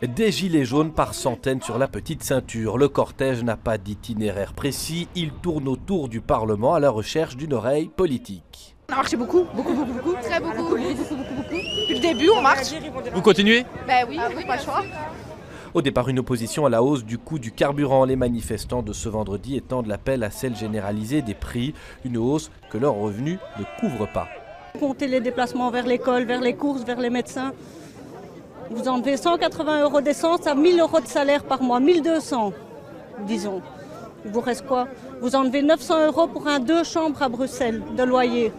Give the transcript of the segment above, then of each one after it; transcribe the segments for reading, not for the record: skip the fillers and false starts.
Des gilets jaunes par centaines sur la petite ceinture. Le cortège n'a pas d'itinéraire précis. Il tourne autour du Parlement à la recherche d'une oreille politique. On a marché beaucoup. Très beaucoup. Depuis le début, on marche. Vous continuez? Ben oui, pas le choix. Au départ, une opposition à la hausse du coût du carburant. Les manifestants de ce vendredi étendent l'appel à celle généralisée des prix. Une hausse que leurs revenus ne couvrent pas. Comptez les déplacements vers l'école, vers les courses, vers les médecins. Vous enlevez 180 € d'essence à 1000 € de salaire par mois, 1200, disons. Il vous reste quoi? Vous enlevez 900 € pour un 2 chambres à Bruxelles de loyer.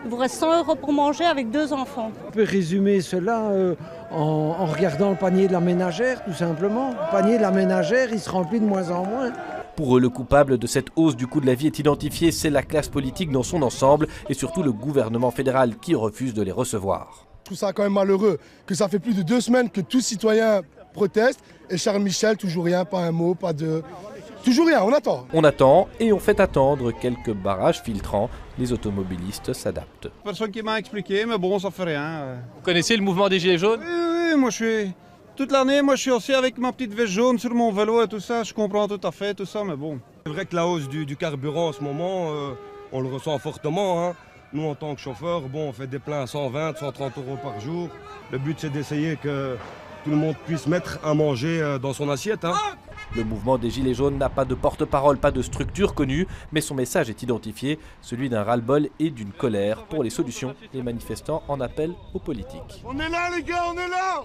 Il vous reste 100 € pour manger avec 2 enfants. On peut résumer cela en regardant le panier de la ménagère, tout simplement. Le panier de la ménagère, il se remplit de moins en moins. Pour eux, le coupable de cette hausse du coût de la vie est identifié, c'est la classe politique dans son ensemble et surtout le gouvernement fédéral qui refuse de les recevoir. Je trouve ça quand même malheureux que ça fait plus de 2 semaines que tout citoyen proteste et Charles Michel, toujours rien, pas un mot, pas de... Toujours rien, on attend. On attend et on fait attendre quelques barrages filtrants. Les automobilistes s'adaptent. Personne qui m'a expliqué, mais bon, ça fait rien. Vous connaissez le mouvement des Gilets jaunes? Oui, moi je suis... Toute l'année, moi je suis aussi avec ma petite veste jaune sur mon vélo et tout ça, je comprends tout à fait tout ça, mais bon. C'est vrai que la hausse du carburant en ce moment, on le ressent fortement, hein. Nous, en tant que chauffeurs, bon, on fait des pleins à 120, 130 € par jour. Le but, c'est d'essayer que tout le monde puisse mettre à manger dans son assiette, hein. Le mouvement des Gilets jaunes n'a pas de porte-parole, pas de structure connue, mais son message est identifié, celui d'un ras-le-bol et d'une colère. Pour les solutions, les manifestants en appellent aux politiques. On est là les gars, on est là!